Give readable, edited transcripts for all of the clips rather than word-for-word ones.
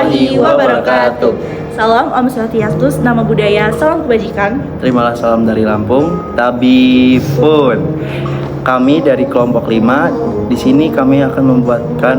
warahmatullahi wabarakatuh. Salam Om Swastiastu, nama budaya, salam kebajikan. Terimalah salam dari Lampung, Tabipun. Kami dari kelompok 5. Di sini kami akan menjelaskan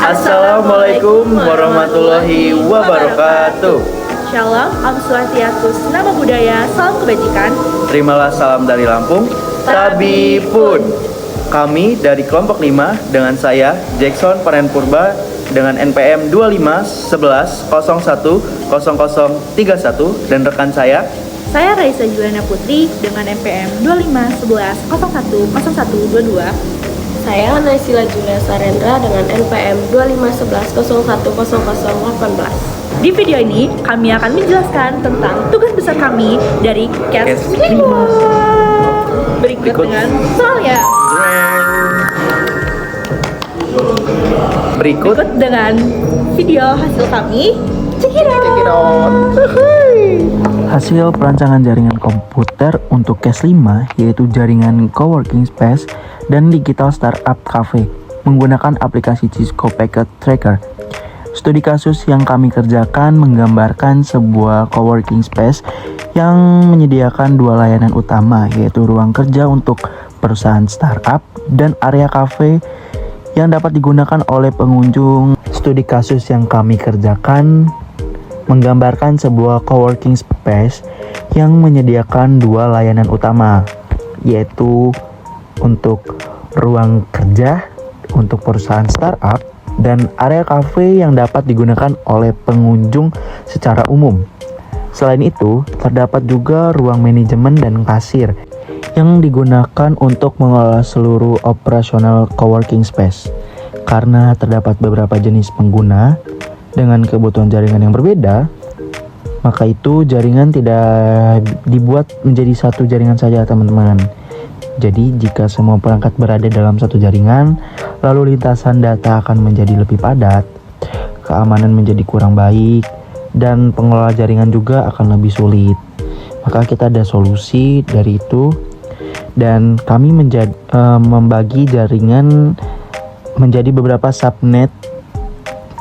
Assalamualaikum warahmatullahi wabarakatuh. Shalom Om Swastiastu, nama budaya, salam kebajikan. Terimalah salam dari Lampung, Tabipun. Kami dari kelompok 5 dengan saya Jackson Paren Purba dengan NPM 2511010031 dan rekan saya Raisa Juliana Putri dengan NPM 2511010122. Saya Naisila Julia Sarendra dengan NPM 2511010018. Di video ini kami akan menjelaskan tentang tugas besar kami dari Kes 5. Berikut dengan soalnya. Berikut Dengan video hasil kami. Check it out. Hasil perancangan jaringan komputer untuk Kes 5 yaitu jaringan coworking space dan digital startup cafe menggunakan aplikasi Cisco Packet Tracker. Studi kasus yang kami kerjakan menggambarkan sebuah coworking space yang menyediakan dua layanan utama, yaitu ruang kerja untuk perusahaan startup dan area cafe yang dapat digunakan oleh pengunjung. Studi kasus yang kami kerjakan menggambarkan sebuah coworking space yang menyediakan dua layanan utama, yaitu untuk ruang kerja untuk perusahaan startup dan area cafe yang dapat digunakan oleh pengunjung secara umum. Selain itu, terdapat juga ruang manajemen dan kasir yang digunakan untuk mengelola seluruh operasional coworking space. Karena terdapat beberapa jenis pengguna dengan kebutuhan jaringan yang berbeda, maka itu jaringan tidak dibuat menjadi satu jaringan saja, teman-teman. Jadi jika semua perangkat berada dalam satu jaringan, lalu lintasan data akan menjadi lebih padat, keamanan menjadi kurang baik, dan pengelola jaringan juga akan lebih sulit. Maka kita ada solusi dari itu, dan kami membagi jaringan menjadi beberapa subnet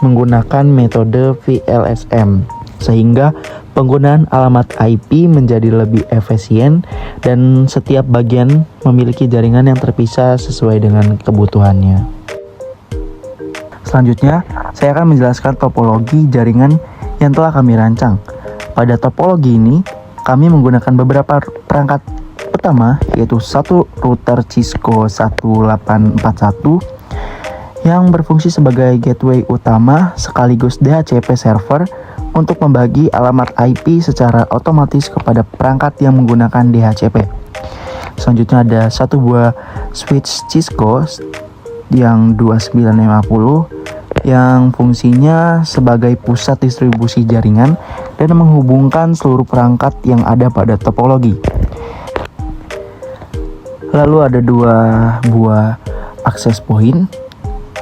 menggunakan metode VLSM, sehingga penggunaan alamat IP menjadi lebih efisien dan setiap bagian memiliki jaringan yang terpisah sesuai dengan kebutuhannya. Selanjutnya, saya akan menjelaskan topologi jaringan yang telah kami rancang. Pada topologi ini, kami menggunakan beberapa perangkat pertama, yaitu satu router Cisco 1841 yang berfungsi sebagai gateway utama sekaligus DHCP server untuk membagi alamat IP secara otomatis kepada perangkat yang menggunakan DHCP. Selanjutnya ada satu buah switch Cisco yang 2950 yang fungsinya sebagai pusat distribusi jaringan dan menghubungkan seluruh perangkat yang ada pada topologi. Lalu ada dua buah access point,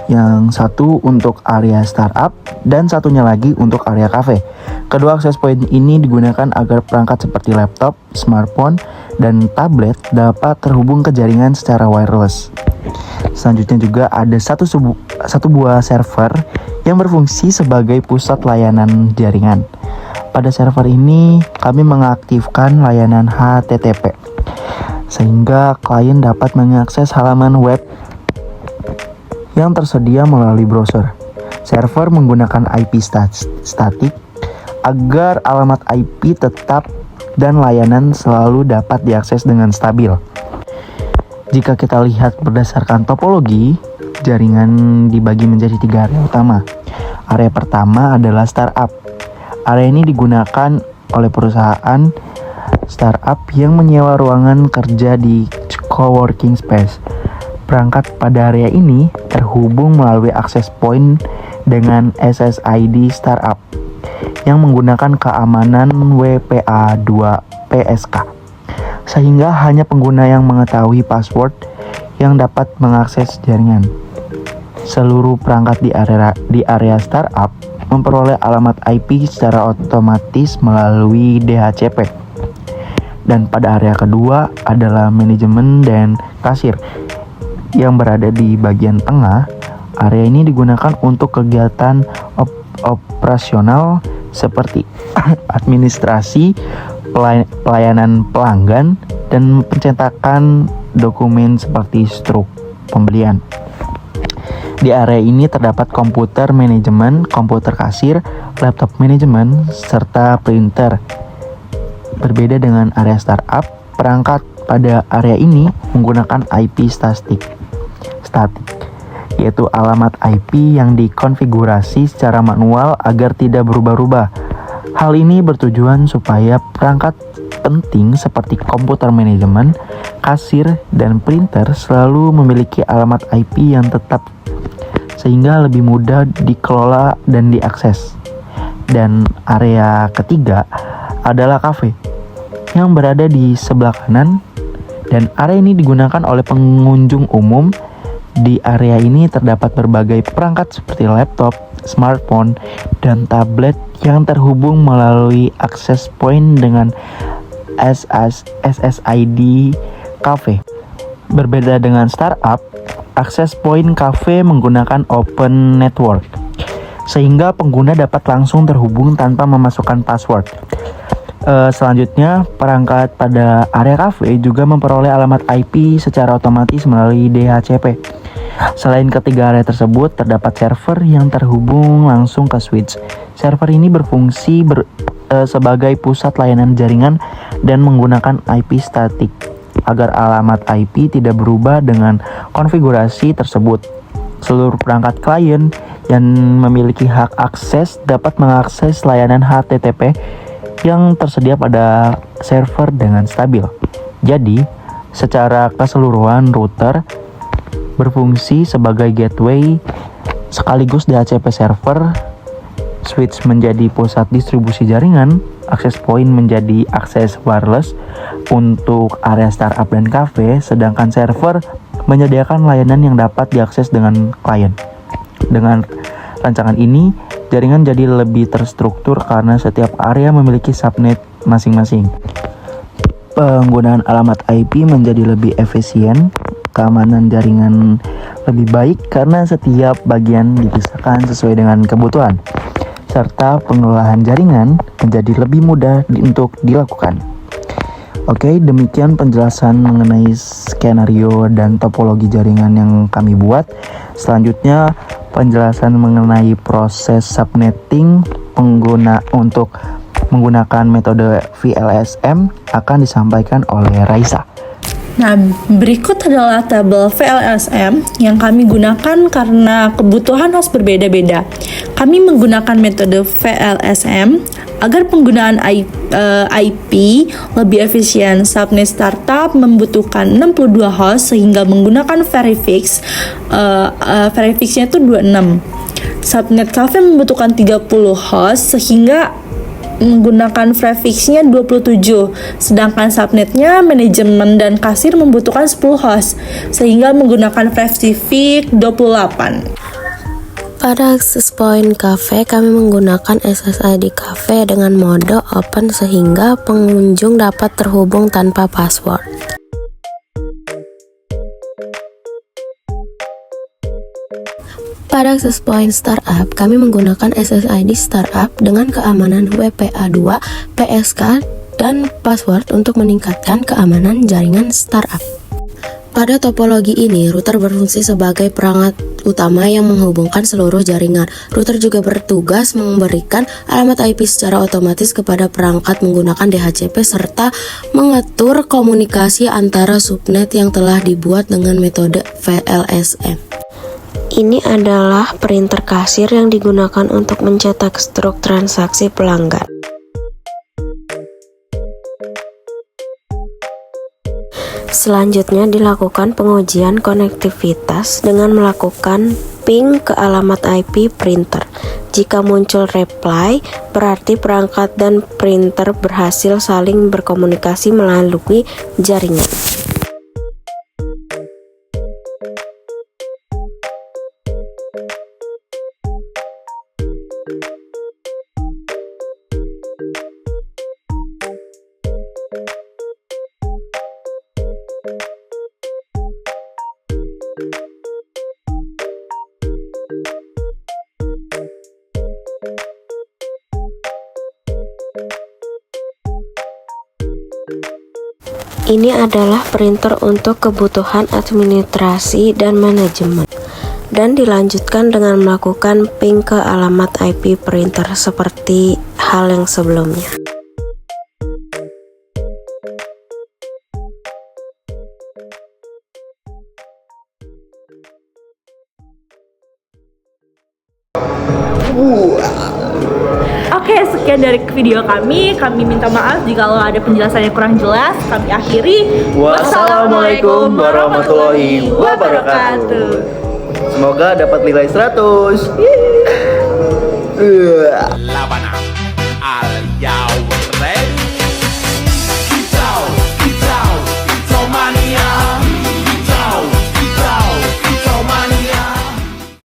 yang satu untuk area startup dan satunya lagi untuk area cafe. Kedua access point ini digunakan agar perangkat seperti laptop, smartphone, dan tablet dapat terhubung ke jaringan secara wireless. Selanjutnya juga ada satu buah server yang berfungsi sebagai pusat layanan jaringan. Pada server ini kami mengaktifkan layanan HTTP sehingga klien dapat mengakses halaman web yang tersedia melalui browser. Server menggunakan IP statik agar alamat IP tetap dan layanan selalu dapat diakses dengan stabil. Jika kita lihat berdasarkan topologi, jaringan dibagi menjadi 3 area utama. Area pertama adalah startup. Area ini digunakan oleh perusahaan startup yang menyewa ruangan kerja di coworking space. Perangkat pada area ini terhubung melalui access point dengan SSID startup yang menggunakan keamanan WPA2 PSK, sehingga hanya pengguna yang mengetahui password yang dapat mengakses jaringan. Seluruh perangkat di area startup memperoleh alamat IP secara otomatis melalui DHCP. Dan pada area kedua adalah manajemen dan kasir yang berada di bagian tengah. Area ini digunakan untuk kegiatan operasional seperti administrasi, pelayanan pelanggan, dan pencetakan dokumen seperti struk pembelian. Di area ini terdapat komputer manajemen, komputer kasir, laptop manajemen, serta printer. Berbeda dengan area startup, perangkat pada area ini menggunakan IP statik, yaitu alamat IP yang dikonfigurasi secara manual agar tidak berubah-ubah. Hal ini bertujuan supaya perangkat penting seperti komputer manajemen, kasir, dan printer selalu memiliki alamat IP yang tetap, sehingga lebih mudah dikelola dan diakses. Dan area ketiga adalah kafe yang berada di sebelah kanan, dan area ini digunakan oleh pengunjung umum. Di area ini terdapat berbagai perangkat seperti laptop, smartphone, dan tablet yang terhubung melalui access point dengan SSID cafe. Berbeda dengan startup, access point cafe menggunakan open network, sehingga pengguna dapat langsung terhubung tanpa memasukkan password. Selanjutnya, perangkat pada area cafe juga memperoleh alamat IP secara otomatis melalui DHCP. Selain ketiga area tersebut, terdapat server yang terhubung langsung ke switch. Server ini berfungsi sebagai pusat layanan jaringan dan menggunakan IP statik agar alamat IP tidak berubah dengan konfigurasi tersebut. Seluruh perangkat klien yang memiliki hak akses dapat mengakses layanan HTTP yang tersedia pada server dengan stabil. Jadi, secara keseluruhan router berfungsi sebagai gateway sekaligus DHCP server, switch menjadi pusat distribusi jaringan, access point menjadi akses wireless untuk area startup dan cafe, sedangkan server menyediakan layanan yang dapat diakses dengan klien. Dengan rancangan ini, jaringan jadi lebih terstruktur karena setiap area memiliki subnet masing-masing. Penggunaan alamat IP menjadi lebih efisien, keamanan jaringan lebih baik karena setiap bagian dipisahkan sesuai dengan kebutuhan, serta pengelolaan jaringan menjadi lebih mudah untuk dilakukan. Oke, demikian penjelasan mengenai skenario dan topologi jaringan yang kami buat. Selanjutnya, penjelasan mengenai proses subnetting untuk menggunakan metode VLSM akan disampaikan oleh Raisa. Nah, berikut adalah tabel VLSM yang kami gunakan karena kebutuhan host berbeda-beda. Kami menggunakan metode VLSM agar penggunaan IP lebih efisien. Subnet startup membutuhkan 62 host sehingga menggunakan verifix. Verifixnya itu 26. Subnet cafe membutuhkan 30 host sehingga menggunakan prefixnya 27, sedangkan subnetnya manajemen dan kasir membutuhkan 10 host sehingga menggunakan prefix 28. Pada access point cafe, kami menggunakan SSID cafe dengan mode open sehingga pengunjung dapat terhubung tanpa password. Pada access point startup, kami menggunakan SSID startup dengan keamanan WPA2 PSK dan password untuk meningkatkan keamanan jaringan startup. Pada topologi ini, router berfungsi sebagai perangkat utama yang menghubungkan seluruh jaringan. Router juga bertugas memberikan alamat IP secara otomatis kepada perangkat menggunakan DHCP serta mengatur komunikasi antara subnet yang telah dibuat dengan metode VLSM. Ini adalah printer kasir yang digunakan untuk mencetak struk transaksi pelanggan. Selanjutnya dilakukan pengujian konektivitas dengan melakukan ping ke alamat IP printer. Jika muncul reply, berarti perangkat dan printer berhasil saling berkomunikasi melalui jaringan. Ini adalah printer untuk kebutuhan administrasi dan manajemen, dan dilanjutkan dengan melakukan ping ke alamat IP printer seperti hal yang sebelumnya. Oke, sekian dari video kami. Kami minta maaf jika ada penjelasan yang kurang jelas. Kami akhiri. Wassalamualaikum warahmatullahi wabarakatuh. Semoga dapat nilai 100. Labanang al Jawa.